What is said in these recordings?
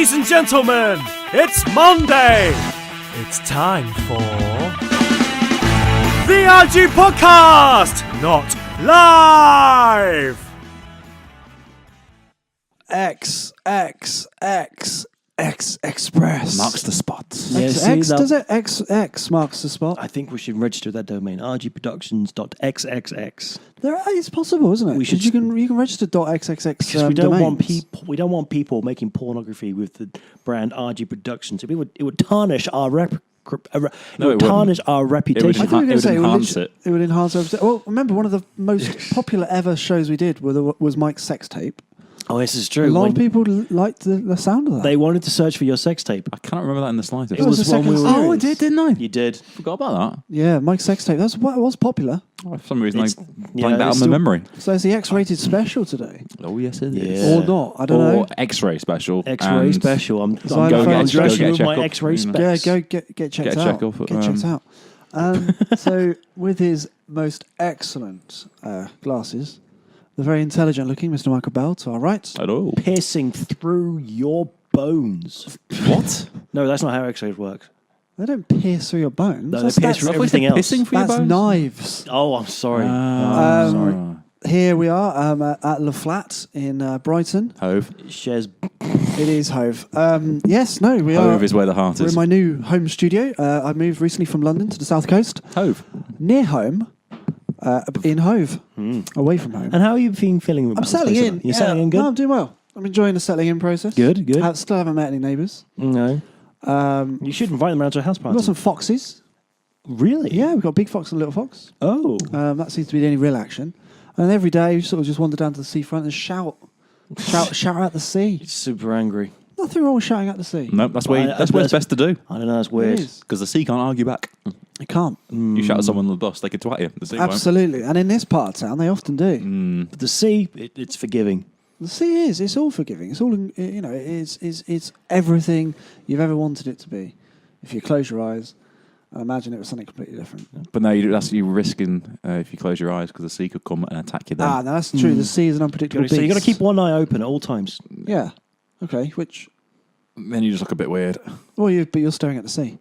Ladies and gentlemen, it's Monday. It's time for the AhhGee Podcast, not live. X Express marks the spot. Does it? X marks the spot. I think we should register that domain, AhhGeeProductions.xxx. It's possible, isn't it? You can register .xxx. Because we don't want people making pornography with the brand AhhGee Productions. It would tarnish our tarnish our reputation. I thought you were going to say enhance it. It would enhance our. Well, remember one of the most popular ever shows we did was Mike's sex tape. Oh, this is true. A lot of people liked the sound of that. They wanted to search for your sex tape. I can't remember that in the slightest. It was one we were. Oh, I did, didn't I? You did. Forgot about that. Yeah, Mike's sex tape. It was popular. Oh, for some reason, I blanked out of my memory. So it's the X-rated special today. Oh, yes, it is. Or not. I don't know. X-ray special. X-ray special. I'm going dressing with my X-ray specs. Yeah, go get checked out. Get checked out. So with his most excellent glasses, the very intelligent-looking Mr. Michael Bell to our right. Hello. Piercing through your bones. What? No, that's not how X-rays work. They don't pierce through your bones. No, they pierce through everything else. Pissing for your That's bones? Knives. Oh, I'm sorry. Sorry. Here we are at Le Flat in Brighton. Hove. Shares. It is Hove. Yes, no, we are. Hove is where the heart We're is. in my new home studio. I moved recently from London to the south coast. Hove. Near home. In Hove. Away from home. And how are you feeling about I'm settling in. You're settling in good? No, I'm doing well. I'm enjoying the settling in process. Good. Still haven't met any neighbours. No. You should invite them around to a house We've party. got some foxes. Really? Yeah, we've got a big fox and a little fox. Oh. That seems to be the only real action. And every day, you sort of just wander down to the seafront and shout at the sea. It's super angry. Nothing wrong with shouting at the sea. No, that's where it's best to do. I don't know, that's weird. Because the sea can't argue back. You can't. You shout at someone on the bus, they could twat you. The sea Absolutely. And in this part of town, they often do. But the sea, it's forgiving. The sea is. It's all forgiving. It's all, it's everything you've ever wanted it to be. If you close your eyes, I imagine it was something completely different. But no, that's you risking if you close your eyes because the sea could come and attack you then. No, that's true. The sea is an unpredictable beast. So you've got to keep one eye open at all times. Yeah. Okay, which... Then you just look a bit weird. Well, but you're staring at the sea.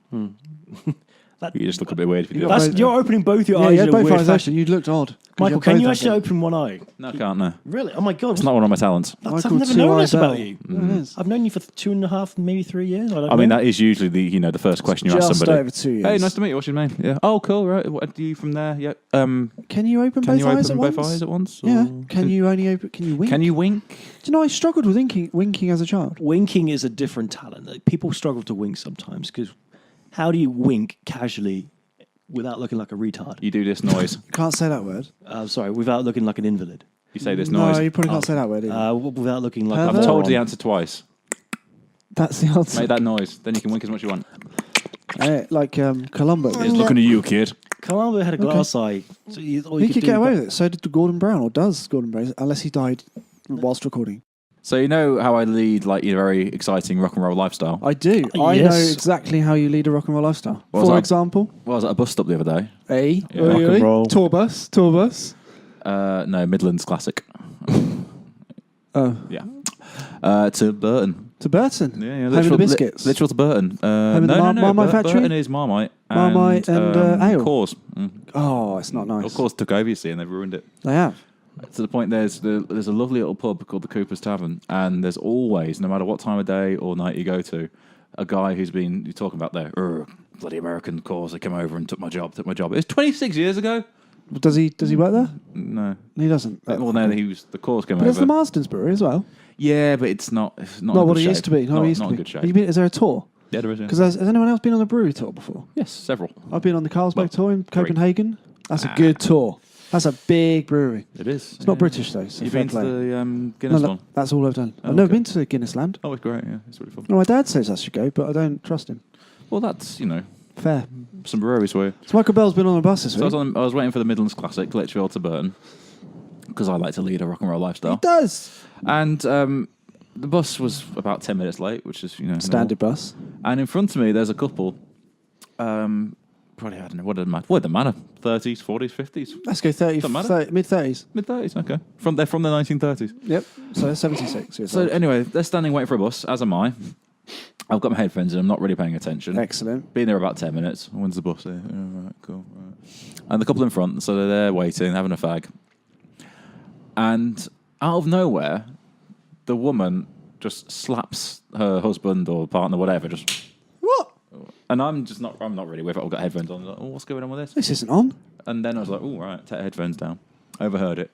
You just look a bit weird if you do that. You're opening both your eyes Yeah, in a both weird eyes fashion. open. You'd looked odd. Michael, can you actually open one eye? No, I can't, no. Really? Oh my God. It's not one of my talents. I've Michael, never known this about you. It is. I've known you for 2.5, maybe 3 years. I mean, that is usually the first question you ask Just somebody. over 2 years. Hey, nice to meet you. What's your name? Yeah. Oh, cool. Right. What are you from there? Yeah. Can you open Can both you eyes at open once? both eyes at once? Yeah. Or Can you wink? Can you wink? Do you know I struggled with winking as a child? Winking is a different talent. Like, people struggle to wink sometimes because how do you wink casually without looking like a retard? You do this noise. You can't say that word. Sorry, without looking like an invalid. You say this noise. No, you probably can't say that word either. Without looking like Pervert? I've a told you the moron. answer twice. That's the answer. Make that noise. Then you can wink as much as you want. Like Columbo. It's looking at you, kid. Columbo had a glass eye. So all He you could do get away with it. So did Gordon Brown, or does Gordon Brown, unless he died whilst recording. So you know how I lead like your very exciting rock and roll lifestyle? I do. I Yes. know exactly how you lead a rock and roll lifestyle. What was For that? example, Well, I was at a bus stop the other day. Rock and roll. Tour bus. No, Midlands Classic. Oh, Yeah. To Burton. to Burton. Yeah, Home of the biscuits. Literal to Burton. of the Marmite factory? Burton is Marmite. Marmite and, ale. Coors. Oh, it's not nice. Of course, took over, you see, and they've ruined it. They have. To the point, there's a lovely little pub called the Cooper's Tavern, and there's always, no matter what time of day or night you go to, a guy who's been you're talking about there. Bloody American Coors, they came over and took my job. It was 26 years ago. Does he work there? No. He doesn't. Well, no, the Coors came But there's over. the Marston's Brewery as well. Yeah, but it's not Not in what good it used to be. shape. Not what it used to in be. good shape. Have you been, is there a tour? Yeah, there is. Yeah. Because has anyone else been on a brewery tour before? Yes, several. I've been on the Carlsberg tour in 3. Copenhagen. That's a good tour. That's a big brewery. It is. It's not British though. So You've fair been to play. the Guinness one? That's all I've done. Oh, I've never okay. been to Guinness Land. Oh, it's great. Yeah, it's really fun. Well, my dad says I should go, but I don't trust him. Well, that's Fair. some breweries for you. So Michael Bell's been on a bus this So week. I was waiting for the Midlands Classic, Lichfield to Burton, because I like to lead a rock and roll lifestyle. He does. And the bus was about 10 minutes late, which is Standard bus. And in front of me, there's a couple. Probably I don't know what did it matter? 30s, 40s, 50s, Let's go 30, Doesn't matter. mid-30s. mid-30s. Okay, they're from the 1930s. Yep. So 76. So anyway, they're standing waiting for a bus, as am I. I've got my headphones in. I'm not really paying attention. Excellent. Been there about 10 minutes. When's the bus there? Oh, right, cool. Right. And the couple in front, so they're there waiting, having a fag. And out of nowhere, the woman just slaps her husband or partner, whatever. Just What? And I'm not really with it. I've got headphones on. I'm like, oh, what's going on with this? This isn't on. And then I was like, oh, right, take the headphones down. Overheard it.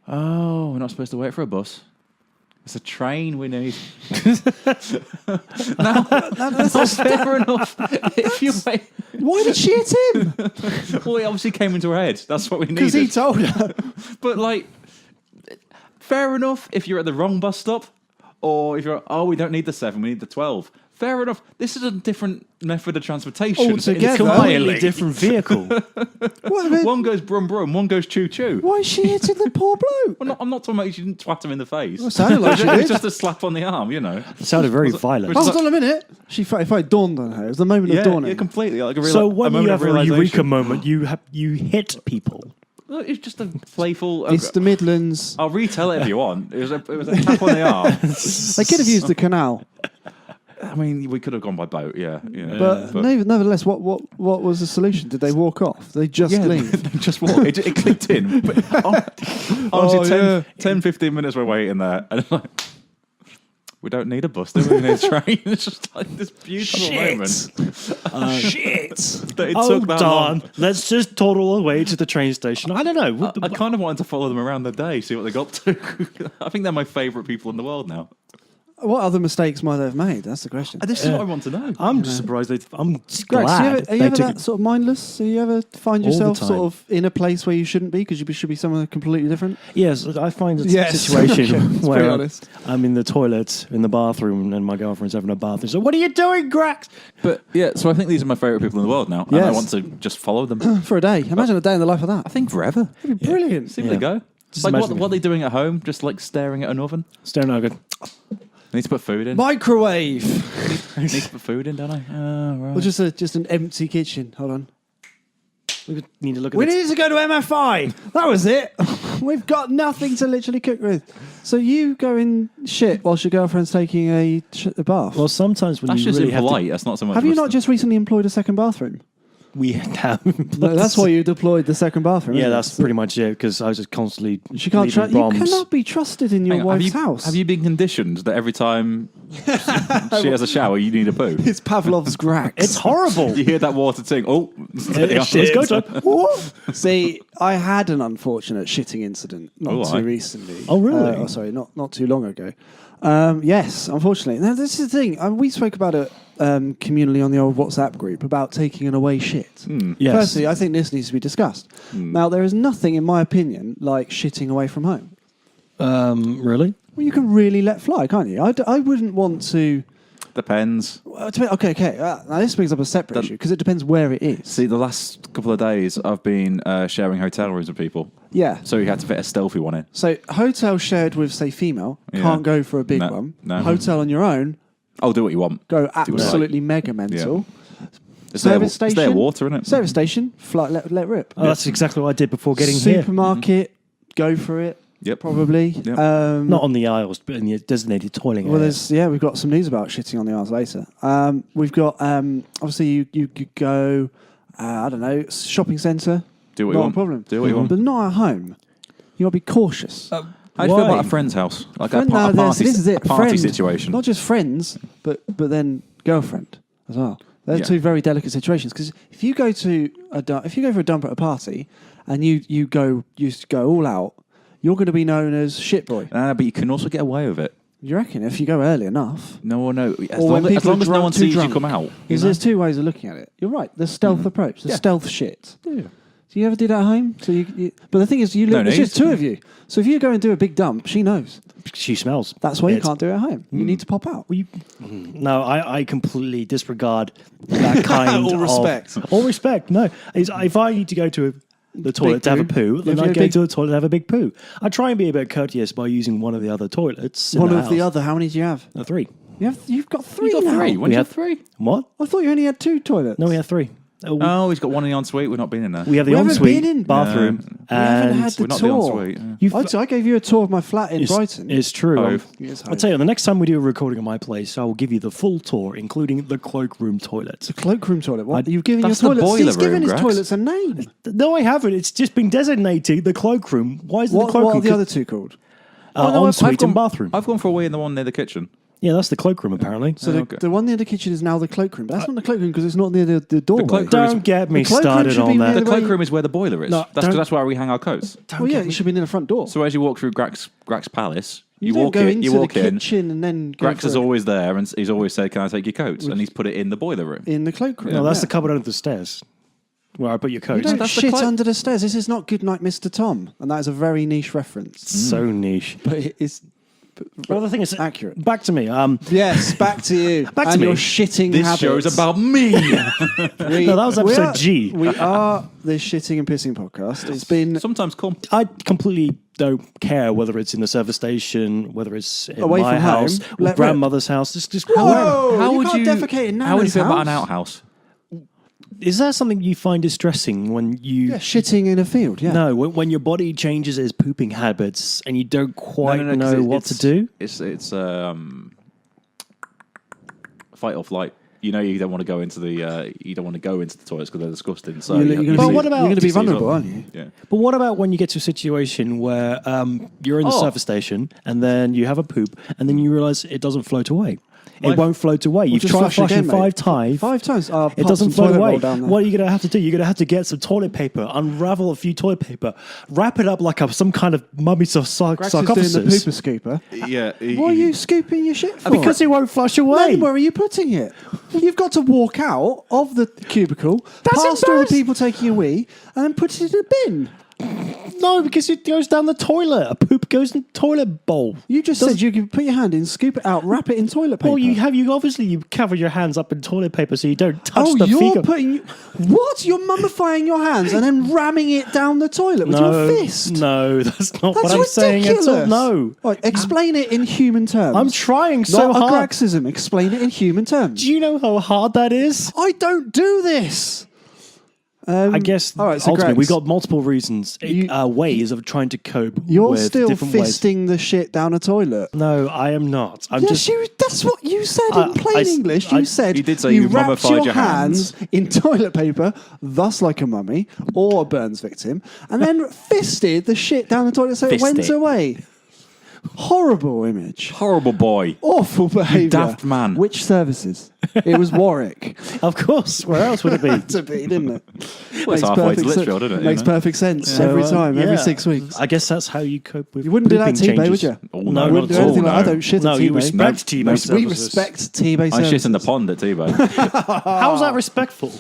Oh, we're not supposed to wait for a bus. It's a train we need. Now, that's fair enough. If you wait. Why did she hit him? Well, it obviously came into her head. That's what we needed. Because he told her. But, like, fair enough if you're at the wrong bus stop, or if you're, we don't need the 7, we need the 12. Fair enough. This is a different method of transportation. Altogether. It's a completely different vehicle. One goes brum brum, one goes choo choo. Why is she hitting the poor bloke? Well, I'm not talking about you didn't twat him in the face. Well, it sounded like she did. It's just a slap on the arm, you know. It sounded very violent. Hold on a minute. If I dawned on her, it was the moment of dawning. Yeah, completely. Like So when you have a eureka moment, you hit people. Well, it's just a playful. It's the Midlands. I'll retell it if you want. It was a tap on the arm. They could have used the canal. I mean, we could have gone by boat, yeah. But nevertheless, what was the solution? Did they walk off? They just leave? They just walk. It clicked in. But honestly, 10, 15 minutes we're waiting there. And like, we don't need a bus, do we? We need a train. It's just like this beautiful moment. Shit. That it took that long. Let's just toddle away to the train station. I don't know. I kind of wanted to follow them around the day, see what they got to. I think they're my favourite people in the world now. What other mistakes might they have made? That's the question. This is what I want to know. I'm just surprised. I'm Grax, glad. are you ever that sort of mindless? Do you ever find All the yourself time. sort of in a place where you shouldn't be because you should be somewhere completely different? Yes, I find a Yes. situation Let's be where honest. I'm in the toilet, in the bathroom, and my girlfriend's having a bath. And so, what are you doing, Grax? But yeah, so I think these are my favourite people in the world now. And I Yes. want to just follow them. For a day. Imagine a day in the life of that. I think forever. It'd be brilliant. See where they go. Just Like, imagine what are they doing at home? Just like staring at an oven? Staring at good. I need to put food in. Microwave. I need to put food in, don't I? Oh, right. Or just an empty kitchen. Hold on. We need to look at We this. need to go to MFI. That was it. We've got nothing to literally cook with. So you go in shit whilst your girlfriend's taking a bath. Well, sometimes when That's you just really impolite. That's not so much. Have you not just recently employed a second bathroom? we have. No, that's why you deployed the second bathroom. Yeah, isn't it? that's pretty much it. Because I was just constantly. She can't leaving trust. You bombs. cannot be trusted in your Hang on, wife's house. Have you been conditioned that every time she has a shower, you need a poo? It's Pavlov's Grax. It's horrible. You hear that water ting. Oh, Let's go to. See, I had an unfortunate shitting incident not too recently. Oh, really? Sorry, not too long ago. Yes, unfortunately. Now, this is the thing. We spoke about it communally on the old WhatsApp group about taking an away shit. Yes. Firstly, I think this needs to be discussed. Now, there is nothing, in my opinion, like shitting away from home. Really? Well, you can really let fly, can't you? I wouldn't want to... Depends. Okay. Now, this brings up a separate issue, because it depends where it is. See, the last couple of days, I've been sharing hotel rooms with people. Yeah. So you had to fit a stealthy one in. So, hotel shared with, say, female, can't go for a big one. No. Hotel on your own, Oh, do what you want. go absolutely mega mental. It's Service their station. water, isn't it? Service station, let rip. Oh, that's exactly what I did before getting here. Supermarket, go for it. Yep. Probably. Yep. Not on the aisles, but in the designated toilet Well, area. we've got some news about shitting on the aisles later. We've got obviously you could go, I don't know, shopping centre. Do what not you a want. problem. Do what you want. But not at home. You got to be cautious. How do you feel Why? about a friend's house? Like Friend- a no, party, this is it. a party Friend. situation. Not just friends, but then girlfriend as well. They're two very delicate situations. Because if you go to if you go for a dump at a party and you go all out, you're going to be known as shit boy. But you can also get away with it. You reckon if you go early enough? No. As Or when long as people are no one too sees drunk. you come out. Because there's two ways of looking at it. You're right. The stealth approach, the stealth shit. Yeah. Do you ever do that at home? So but the thing is, there's just two of you. So if you go and do a big dump, she knows. She smells. That's why you can't do it at home. You need to pop out. No, I completely disregard that kind All of... respect. All respect, no. If I need to go to the toilet to have a poo, then I go to the toilet to have a big poo. I try and be a bit courteous by using one of the other toilets. One of the other. How many do you have? 3. You've got three You got now. three. When We you had had- three? What? I thought you only had two toilets. No, we have 3. Oh, he's got one in the ensuite. We've not been in there. We have the We haven't ensuite been in. bathroom. We haven't had the We're not tour. the ensuite. I gave you a tour of my flat in Brighton. It's true. Hove. I'll tell you, the next time we do a recording at my place, I will give you the full tour, including the cloakroom toilet. The cloakroom toilet. What? You've given your That's the toilets. boiler He's given room, his Grax. toilets a name. No, I haven't. It's just been designated the cloakroom. Why is it the What cloakroom? are the other two called? Ensuite and bathroom. I've gone for a wee in the one near the kitchen. Yeah, that's the cloakroom, apparently. So okay. the one near the kitchen is now the cloakroom. But that's not the cloakroom because it's not near the doorway. cloakroom Don't get me The cloakroom started should be on near that. The way- cloakroom is where the boiler is. No, That's where we hang our coats. Well, yeah, it should be near the front door. So as you walk through Grax Palace, you you don't walk go in. into You the walk in. kitchen and then go Grax for is it always there, and he's always said, "Can I take your coats?" And he's put it in the boiler room. in the cloakroom. No, that's yeah. the cupboard under the stairs where I put your You coat. don't that's the shit clo- under the stairs. This is not Goodnight, Mr. Tom, and that is a very niche reference. So niche. But it is Well, the thing is, accurate. back to me. Yes, back to you. Back to and me. your shitting This habits. show is about me. No, that was we episode are- G. We are the shitting and pissing podcast. It's been Sometimes come. I completely don't care whether it's in the service station, whether it's in Away my from house, home. or Let grandmother's house. Just Whoa! How you would can't you defecate in How would you Nana's feel about an house. outhouse? Is that something you find distressing when you? Yeah, shitting in a field. Yeah. No, when your body changes its pooping habits and you don't quite 'cause know what to do. It's fight or flight. You know you don't want to go into the toilets because they're disgusting. So You're But gonna be, what about- you're going to be Seize up. vulnerable, aren't you? Yeah. But what about when you get to a situation where you're in the Oh. service station and then you have a poop and then you realise it doesn't float away? It Like- won't float away. You've just tried flush flushing again, mate. 5 times. 5 times. It doesn't float away. What are you going to have to do? You're going to have to get some toilet paper, unravel a few toilet paper, wrap it up like some kind of mummy Grax is doing the sarcophagus. pooper scooper. Yeah. What are you scooping your shit for? Because it won't flush away. Then where are you putting it? You've got to walk out of the cubicle, That's past all the embarrassing. people taking a wee, and then put it in a bin. No, because it goes down the toilet. A poop goes in the toilet bowl. You just said you could put your hand in, scoop it out, wrap it in toilet paper. Well, you cover your hands up in toilet paper so you don't touch Oh, the you're fecal. putting... What? You're mummifying your hands and then ramming it down the toilet with your fist? No, that's not That's what I'm saying at all. ridiculous. No. Right, explain it in human terms. I'm trying so Not hard. a Graxism. Explain it in human terms. Do you know how hard that is? I don't do this. I guess all right, so ultimately Grax, we've got multiple reasons, ways of trying to cope You're with still different ways. fisting the shit down a toilet. No, I am not. I'm Yes, just. that's what you said in plain English. You said You did say you you wrapped mummified your your hands in toilet paper, thus like a mummy or a Burns victim, and then fisted the shit down the toilet so it Fist went it. away. Horrible image. Horrible boy. Awful behaviour. daft man. Which services? It was Warwick. Of course. Where else would it be? To be, didn't it? Well, it's halfway to Litchfield, isn't it? Makes perfect sense every time, every 6 weeks. I guess that's how you cope with. You wouldn't do that pooping T-Bay, would changes. you? Oh, No, no, I wouldn't do not at all. anything like no. I don't shit No, at you T-Bay. respect T-Bay We services. respect T-Bay I services. shit in the pond at T-Bay. How's that respectful?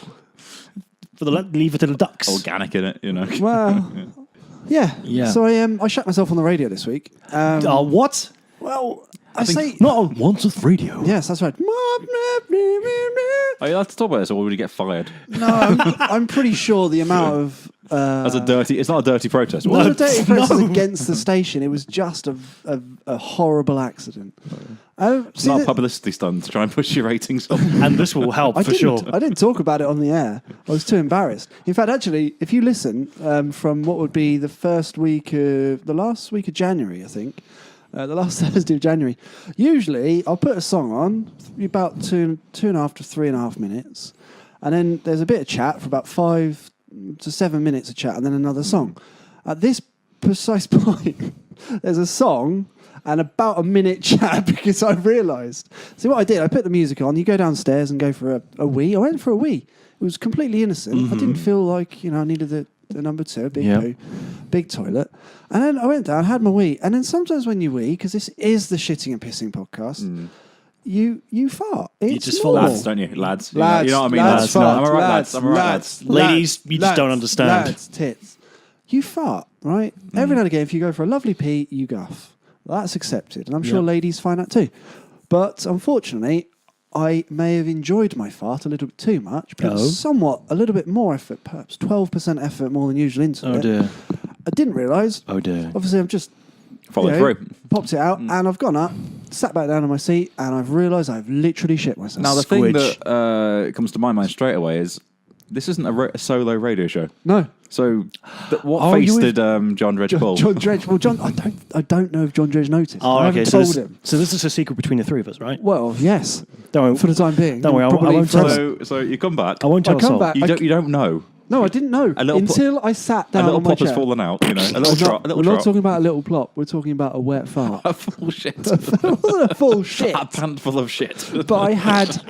For the leave it to the ducks. Organic in it, you know. Well, yeah. Yeah. So I shut myself on the radio this week. What? Well, I say... Not on Wandsworth Radio. Yes, that's right. Are you allowed to talk about this, or would you get fired? No, I'm pretty sure the amount of... As a dirty, it's not a dirty protest. Well, Was the it? dirty press is against the station. It was just a horrible accident. It's not a publicity stunt to try and push your ratings up. And this will help for sure. I didn't talk about it on the air. I was too embarrassed. In fact, actually, if you listen from what would be the last week of January, I think, the last Thursday of January, usually I'll put a song on about 2.5 to 3.5 minutes, and then there's a bit of chat for about 5 to 7 minutes of chat, and then another song. At this precise point, there's a song and about a minute chat because I realised. See what I did? I put the music on. You go downstairs and go for a wee. I went for a wee. It was completely innocent. I didn't feel like I needed the number 2, a big poo, big toilet. And then I went down, had my wee. And then sometimes when you wee, because this is the shitting and pissing podcast, you fart. It's just follow normal. Lads, don't you? Lads. Lads, You know what I mean? lads, Lads. fart, I'm all right, lads, lads. I'm all right, lads. Ladies, you just don't understand. Lads, tits. You fart, right? Every now and again, if you go for a lovely pee, you guff. That's accepted. And I'm sure ladies find that too. But unfortunately, I may have enjoyed my fart a little bit too much. Put a little bit more effort, perhaps 12% effort more than usual into it. Oh dear. I didn't realise. Oh dear. Obviously, I've just Follow through. popped it out, and I've gone up, sat back down on my seat, and I've realised I've literally shit myself. Now, the thing Squidge. that comes to my mind straight away is This isn't a solo radio show. No. So, what face did John Dredge pull? John Dredge. Well, I don't know if John Dredge noticed. Oh, I okay. haven't told him. So this is a secret between the three of us, right? Well, yes. Don't worry. For the time being. Don't worry. I won't tell. So you come back. I won't tell. I come back. You don't know. No, I didn't know until I sat down. A little on my plop chair. has fallen out. You know, a little trot. We're not talking about a little plop. We're talking about a wet fart. A full shit. It wasn't a full shit. A pant full of shit. But I had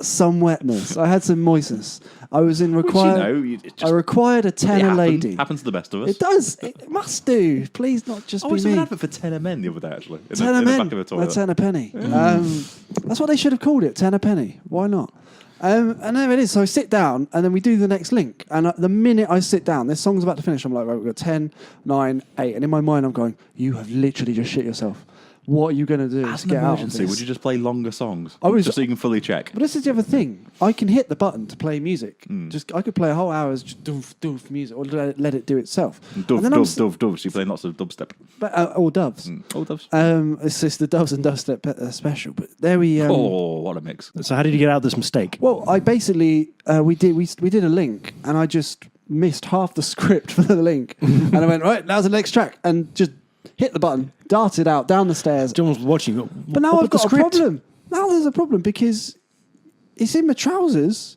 some wetness. I had some moistness. I was in required. I required a tenner lady. Happens to the best of us. It does. It must do. Please, not just be I saw me. an advert for tenner men the other day, actually. Tenner in men. the back of a toilet. A tenner penny. That's what they should have called it. Tenner penny. Why not? And there it is. So I sit down, and then we do the next link. And the minute I sit down, this song's about to finish. I'm like, right, we've got 10, 9, 8. And in my mind, I'm going, you have literally just shit yourself. What are you going to do As to an get out of emergency, this? would you just play longer songs? Just so you can fully check. But this is the other thing. I can hit the button to play music. I could play a whole hour's just doof, doof music, or let it do itself. Dove. So you're playing lots of dubstep. But, or doves. All doves. It's just the doves and dubstep special. But there we... what a mix. So how did you get out of this mistake? Well, I basically... we did a link, and I just missed half the script for the link. And I went, right, now's the next track. And just hit the button, darted out, down the stairs. John was watching. But now I've got a problem. Now there's a problem because it's in my trousers.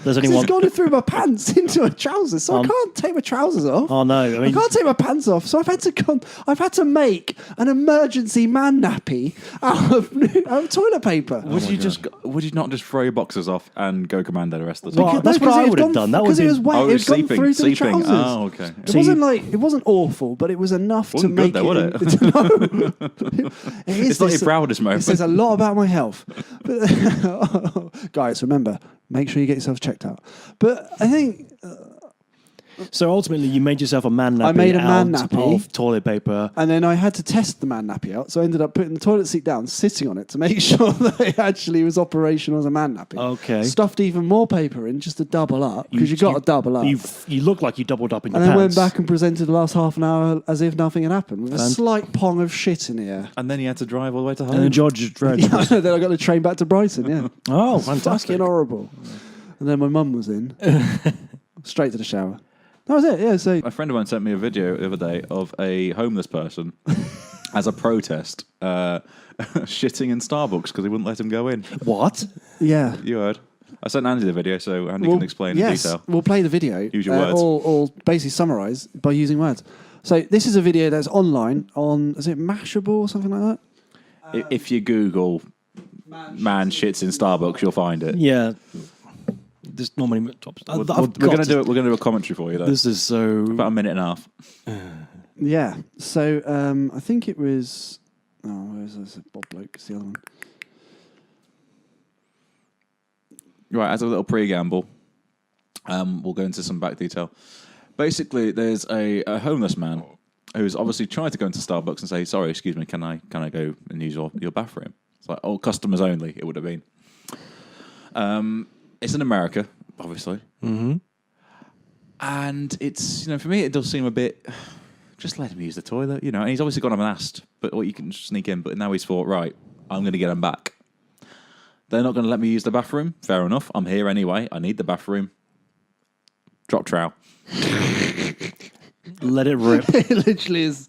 There's only It's one. gone through my pants into my trousers, so I can't take my trousers off. Oh no! I I can't take my pants off, so I've had to make an emergency man nappy out of toilet paper. Would you not just throw your boxers off and go commando the rest of the Well, time? that's what I would have done. That because would it was be- wet. Oh, It had gone sleeping, through to the sleeping. trousers. Oh, okay. It wasn't awful, but it was enough to Wasn't make good though, it. was it? No. It's not your proudest moment. It says a lot about my health. But, guys, remember, make sure you get yourself checked out. But I think So ultimately, you made yourself a man nappy. I made a man out nappy. of toilet paper. And then I had to test the man nappy out, so I ended up putting the toilet seat down, sitting on it to make sure that it actually was operational as a man nappy. Okay. Stuffed even more paper in just to double up, because you got to double up. You look like you doubled up in And your then pants. went back and presented the last half an hour as if nothing had happened, with a slight pong of shit in the air. And then you had to drive all the way to home. And then John Dredge. Yeah, then I got the train back to Brighton, yeah. Oh, Fucking fantastic. horrible. And then my mum was in. Straight to the shower. That was it, yeah. So A friend of mine sent me a video the other day of a homeless person as a protest shitting in Starbucks because they wouldn't let him go in. What? yeah. You heard. I sent Andy the video so Andy can explain in detail. We'll play the video. Use your words. Or basically summarise by using words. So this is a video that's online on, is it Mashable or something like that? If you Google man shits in Starbucks, you'll find it. Yeah. There's not many tops. We're going to do it. We're going to do a commentary for you though. This is so. About a minute and a half. Yeah. So I think it was. Oh, where's this? Bob Bloke. It's the other one. Right, as a little pre-gamble, we'll go into some back detail. Basically, there's a homeless man who's obviously tried to go into Starbucks and say, "Sorry, excuse me, can I go and use your bathroom?" It's like, "Oh, customers only." It would have been. It's in America, obviously, and it's for me, it does seem a bit. Just let him use the toilet, And he's obviously gone up and asked, but you can sneak in. But now he's thought, right, I'm going to get him back. They're not going to let me use the bathroom. Fair enough. I'm here anyway. I need the bathroom. Drop trowel. Let it rip. It literally is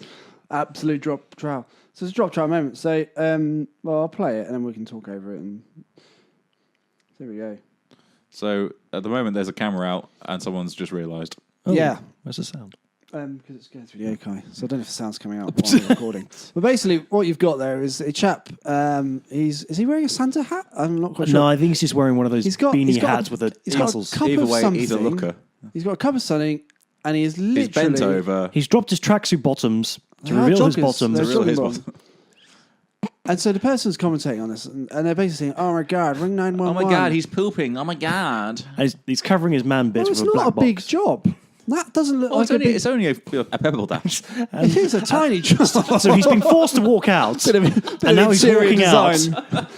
absolute drop trowel. So it's a drop trowel moment. So I'll play it and then we can talk over it. And there we go. So at the moment, there's a camera out, and someone's just realised. Oh, yeah. Where's the sound? Because it's going through the Okai, so I don't know if the sound's coming out while I'm recording. But basically, what you've got there is a chap. Is he wearing a Santa hat? I'm not quite sure. No, I think he's just wearing one of those beanie hats with the tassels. Either way, he's a looker. He's got a cup of something, and he is literally... He's bent over. He's dropped his tracksuit bottoms to reveal his bottoms. To reveal his bottom. And so the person's commentating on this, and they're basically saying, "Oh my God, ring 911." Oh my God, he's pooping. Oh my God. And he's covering his man bits with a black it's not a big box. job. That doesn't look like it's only a pebble dash. It is a tiny job. So he's been forced to walk out, and now he's walking out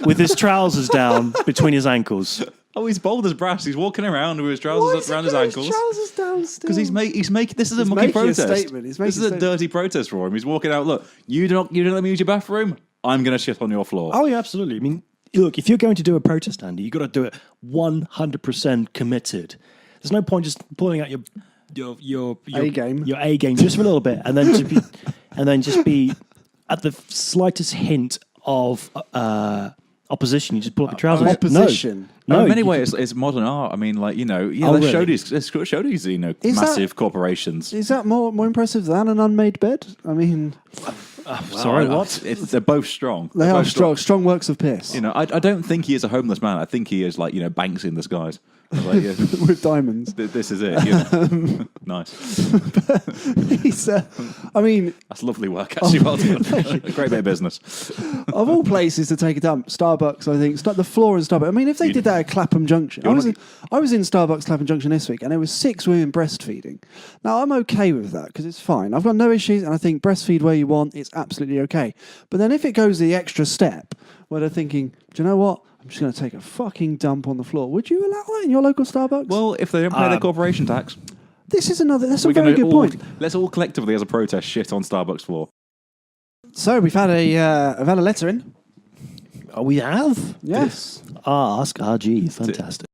with his trousers down between his ankles. Oh, he's bold as brass. He's walking around with his trousers around his ankles. Trousers down still. Because he's making. This is a monkey protest. This is a dirty protest for him. He's walking out. Look, you don't let me use your bathroom. I'm going to shit on your floor. Oh yeah, absolutely. I mean, look, if you're going to do a protest, Andy, you've got to do it 100% committed. There's no point just pulling out your A game. your A game just for a little bit, and then just be at the slightest hint of opposition, you just pull up your trousers. Opposition. No, in many ways, it's modern art. I mean, like, really? show these, massive corporations. Is that more impressive than an unmade bed? I mean, sorry, what? They're both strong. They are strong works of piss. I don't think he is a homeless man. I think he is like, Banksy in disguise. Like, with diamonds. This is it. Nice. He's, I mean, that's lovely work, actually. Well done. A great bit of business. Of all places to take a dump, Starbucks, I think. The floor in Starbucks. I mean, if they did that at Clapham Junction. I was in Starbucks Clapham Junction this week, and there was 6 women breastfeeding. Now, I'm okay with that, because it's fine. I've got no issues, and I think breastfeed where you want, it's absolutely okay. But then if it goes the extra step, where they're thinking, do you know what? I'm just going to take a fucking dump on the floor. Would you allow that in your local Starbucks? Well, if they don't pay their corporation tax. That's a very good point. Let's all collectively, as a protest, shit on Starbucks floor. So we've had a letter in. Oh, we have? Yes. Ask AhhGee. Fantastic.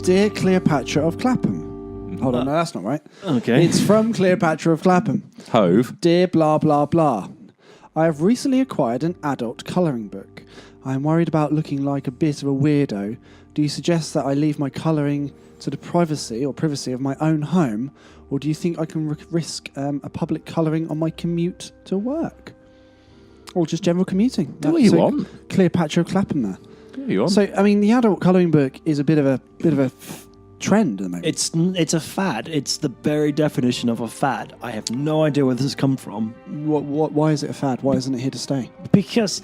Dear Cleopatra of Clapham. Hold on, no, that's not right. Okay. It's from Cleopatra of Clapham. Hove. Dear blah blah blah. I have recently acquired an adult colouring book. I am worried about looking like a bit of a weirdo. Do you suggest that I leave my colouring to the privacy of my own home, or do you think I can risk a public colouring on my commute to work, or just general commuting? Do what you want. Cleopatra of Clapham there. Do what you want. So, I mean, the adult colouring book is a bit of a trend at the moment. It's a fad. It's the very definition of a fad. I have no idea where this has come from. Why is it a fad? Why isn't it here to stay? Because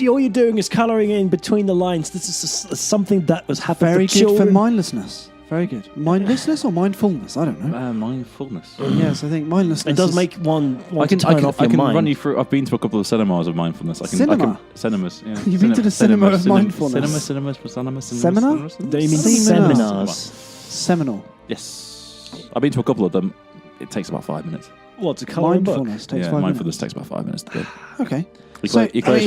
all you're doing is colouring in between the lines. This is something that was happening. Very for good children. for mindlessness. Very good. Mindlessness or mindfulness? I don't know. Mindfulness. Yes, I think mindlessness. It does make one I can turn off your mind. run you through. I've been to a couple of cinemas of mindfulness. Cinemas. Yeah. You've been to the cinema of mindfulness. Seminar? Do you mean Seminars? seminars? Seminal. Yes. I've been to a couple of them. It takes about 5 minutes. What, to colour a book? Mindfulness takes 5 minutes. Mindfulness takes about 5 minutes to do. Okay. You close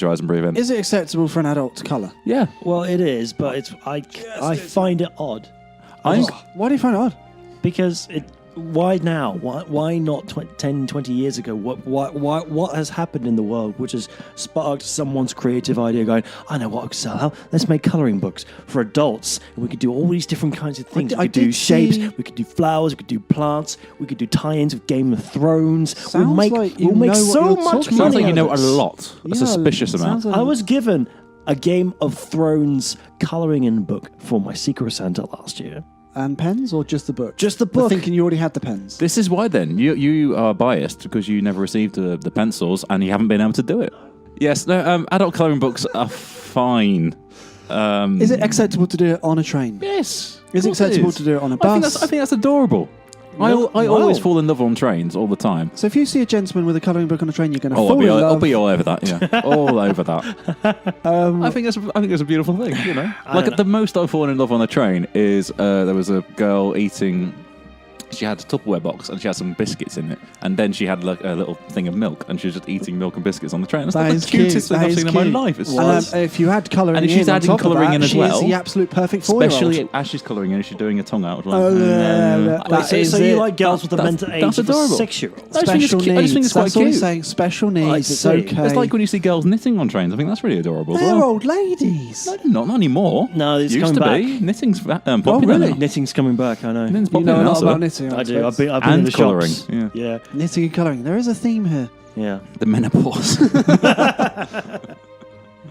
your eyes and breathe in. Is it acceptable for an adult to colour? Yeah. Well, it is, but I find it odd. Why do you find it odd? Because why now? Why not 10, 20 years ago? What has happened in the world which has sparked someone's creative idea going, I know what I could sell out. Let's make colouring books for adults. And we could do all these different kinds of things. We could do shapes, we could do flowers, we could do plants, we could do tie-ins with Game of Thrones. We'll make so much money. Sounds like you know a lot. A suspicious amount. I was given a Game of Thrones colouring in book for my Secret Santa last year. And pens, or just the book? Just the book. I'm thinking you already had the pens. This is why then you are biased because you never received the pencils and you haven't been able to do it. Yes, no. Adult colouring books are fine. Is it acceptable to do it on a train? Yes. Is it acceptable to do it on a bus? I think that's adorable. I always fall in love on trains all the time. So if you see a gentleman with a colouring book on a train, you're going to fall in love. I'll be all over that. Yeah, all over that. I think it's a beautiful thing. Like the most I've fallen in love on a train is there was a girl eating. She had a Tupperware box and she had some biscuits in it, and then she had like a little thing of milk, and she was just eating milk and biscuits on the train. That's the cutest thing I've seen in my life. If you had colouring in, and she's adding colouring in as well. She's the absolute perfect 4-year-old. Especially as she's colouring in, she's doing her tongue out. So you like girls with the mental age of a 6-year-old? Special needs. I just think it's quite that's all cute. I'm saying. Special needs. It's okay. It's like when you see girls knitting on trains. I think that's really adorable. They're old ladies. No, not anymore. No, it's used coming to back. be. Knitting's popular now. Knitting's coming back. I know. Knitting's You popular know a now, lot so. about knitting. I do. I've been in And the colouring. shops. Yeah. Knitting and colouring. There is a theme here. Yeah. The menopause.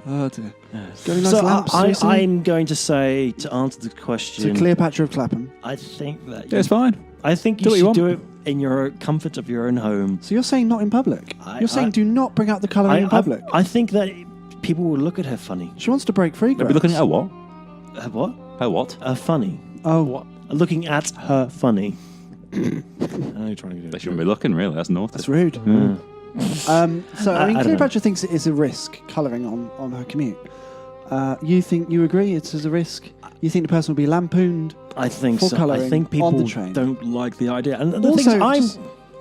Oh dear. Got any nice lamps recently? I'm going to say, to answer the question, So Cleopatra of Clapham. I think that Yeah, it's fine. I think Do what you you should want. do it in your comfort of your own home. So you're saying not in public? You're saying do not bring out the colouring in public? I think that people will look at her funny. She wants to break free. They'll be looking at her what? Her what? Her what? Her funny. Oh, what? Looking at her funny. I know you're trying to do They it. shouldn't be looking, really. That's naughty. That's rude. So I mean, I don't Cleopatra thinks it is a risk colouring on her commute. You agree? It's a risk. You think the person will be lampooned? I think For so. colouring I think on the people train. don't like the idea. And the Also, thing is,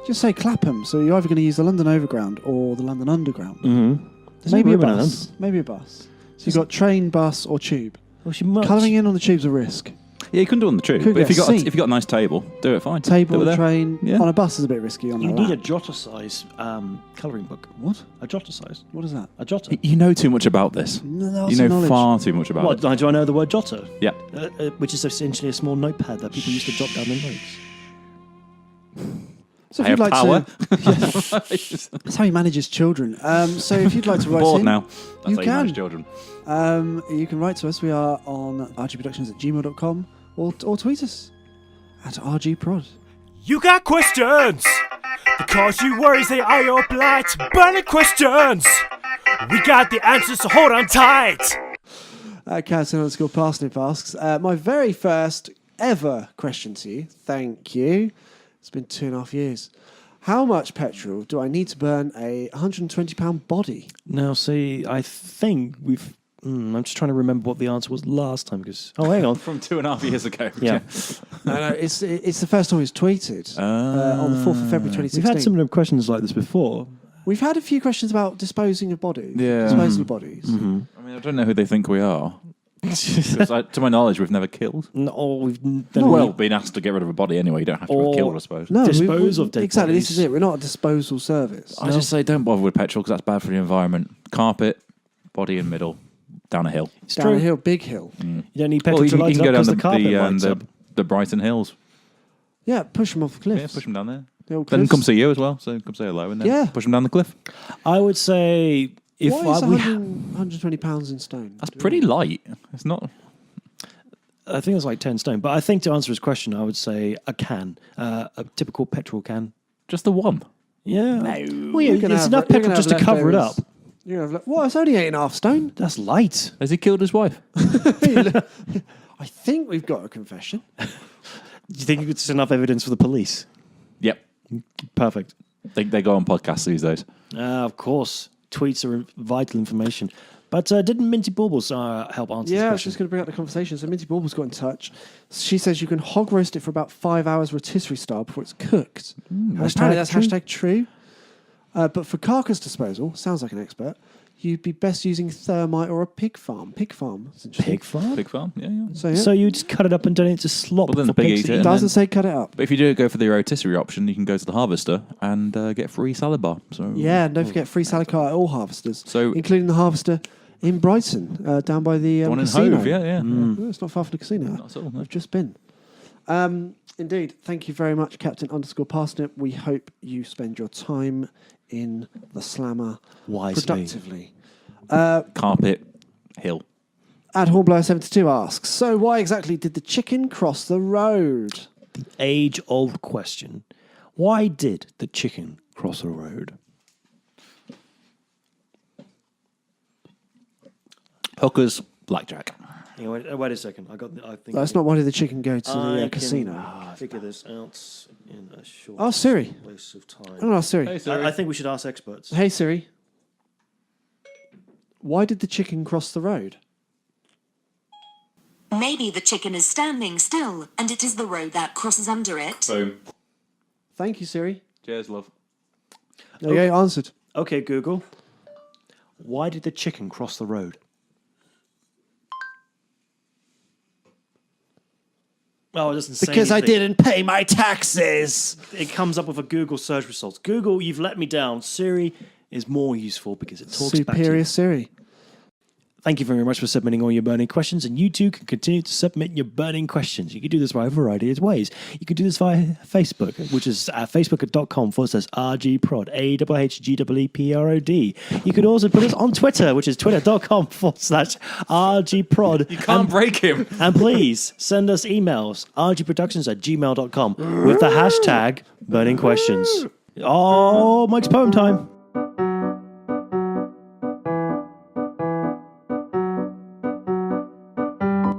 Just say Clapham. So you're either going to use the London Overground or the London Underground. Mm-hmm. Maybe a bus. Maybe a bus. So you've got train, bus, or tube. Well, she might. Colouring in on the tube's a risk. Yeah, you couldn't do it on the tube. Could But if get you got a seat. if you got a nice table, do it fine. Table, Do it there. train. Yeah. On a bus is a bit risky. On You a need a lap. jotter size colouring book. What? A jotter size. What is that? A jotter. You know too much about this. No, You know far too much about What, it. do I know the word jotter? Yeah. Which is essentially a small notepad that people used to jot down their notes. So if I you'd have like power. to, that's how he manages children. So if you'd like to write Bored in, now. That's you how you can. manage children. You can write to us. We are on ahhgeeproductions@gmail.com or tweet us at ahhgeeprod. You got questions? Because you worries they are your blight. Burning questions. We got the answers, so hold on tight. Captain_Parsnip asks, my very first ever question to you. Thank you. It's been 2.5 years. How much petrol do I need to burn a £120 body? Now, see, I think we've... I'm just trying to remember what the answer was last time because... Oh, hang on. From 2.5 years ago. Yeah. No, it's the first time it's tweeted on the 4th of February 2016. We've had similar questions like this before. We've had a few questions about disposing of bodies. Yeah. Disposal of bodies. Mm-hmm. I mean, I don't know who they think we are. 'Cause to my knowledge, we've never killed. No, we've... Well, been asked to get rid of a body anyway. You don't have to Or- have killed, I suppose. No, Dispose of dead exactly. bodies. This is it. We're not a disposal service. I just say don't bother with petrol because that's bad for the environment. Carpet, body in middle, down a hill. It's Down a true. hill, big hill. You don't need petrol Or you to can, light you it can up go down because the carpet lights up. the Brighton Hills. Yeah, push them off the cliffs. Yeah, push them down there. The old Then cliffs. come see you as well. So come say hello and then Yeah. push them down the cliff. I would say... If Why is we 120 pounds in stone? That's pretty light. It's not. I think it's like 10 stone. But I think to answer his question, I would say a can. A typical petrol can. Just the one. Yeah. Well, yeah, You're gonna it's have- enough you're petrol gonna just to have cover it up. leftovers. You're gonna have what? It's only 8.5 stone. That's light. Has he killed his wife? I think we've got a confession. Do you think it's enough evidence for the police? Yep. Perfect. They go on podcasts these days. Of course. Tweets are vital information. But didn't Minty Baubles help answer Yeah, I was this question? just going to bring up the conversation. So Minty Baubles got in touch. She says you can hog roast it for about 5 hours rotisserie style before it's cooked. Apparently that's hashtag true. But for carcass disposal, sounds like an expert, you'd be best using thermite or a pig farm. Pig farm. That's interesting. Pig farm? Pig farm. Yeah, yeah. So, yeah. So you just cut it up and donate it to slop Well, then for the pig pigs eat to it eat? it and doesn't then- say cut it up. But if you do go for the rotisserie option, you can go to the harvester and get a free salad bar. So Yeah, and don't forget free salad car at all harvesters, So- including the harvester in Brighton, down by the one in casino. Hove. Yeah, yeah. Oh, it's not far from the casino. Not at all, no. I've just been. Indeed. Thank you very much, Captain_Parsnip. We hope you spend your time in the slammer Wisely. productively. Carpet hill. Ad Hornblower72 asks, so why exactly did the chicken cross the road? Age-old question. Why did the chicken cross the road? Hookers, blackjack. Yeah, wait a second. I think That's not why did the chicken go to the I casino. can figure this out in a short Oh, Siri. space of time. I'm going to ask Siri. I think we should ask experts. Hey, Siri. Why did the chicken cross the road? Maybe the chicken is standing still, and it is the road that crosses under it. Boom. Thank you, Siri. Cheers, love. There you go, answered. Okay, Google. Why did the chicken cross the road? Oh, it doesn't say Because I anything. didn't pay my taxes. It comes up with a Google search results. Google, you've let me down. Siri is more useful because it talks back to Superior you. Siri. Thank you very much for submitting all your burning questions, and you too can continue to submit your burning questions. You can do this via a variety of ways. You can do this via Facebook, which is facebook.com/AhhGeeProd, AhhGeeProd. You could also put us on Twitter, which is twitter.com/AhhGeeProd. You can't break him. And please send us emails, ahhgproductions@gmail.com with the hashtag burning questions. Oh, Mike's poem time.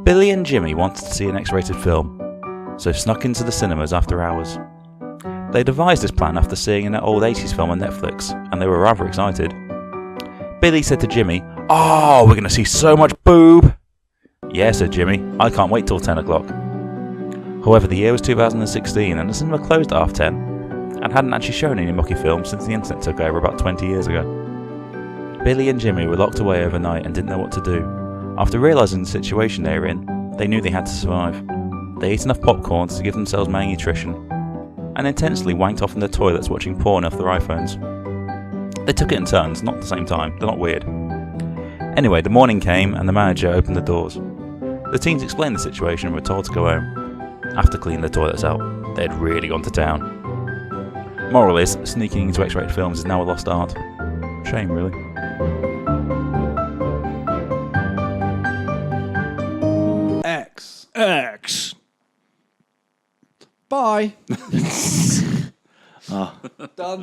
Billy and Jimmy wanted to see an X-rated film, so snuck into the cinemas after hours. They devised this plan after seeing an old 80s film on Netflix, and they were rather excited. Billy said to Jimmy, "Oh, we're going to see so much boob!" "Yeah," said Jimmy, "I can't wait till 10 o'clock. However, the year was 2016 and the cinema closed at 10:30. and hadn't actually shown any mucky films since the internet took over about 20 years ago. Billy and Jimmy were locked away overnight and didn't know what to do. After realising the situation they were in, they knew they had to survive. They ate enough popcorn to give themselves malnutrition, and intensely wanked off in their toilets watching porn off their iPhones. They took it in turns, not at the same time, they're not weird. Anyway, the morning came and the manager opened the doors. The teens explained the situation and were told to go home. After cleaning the toilets out, they had really gone to town. Moral is, sneaking into X-rated films is now a lost art. Shame, really. X. Bye. Ah. Done.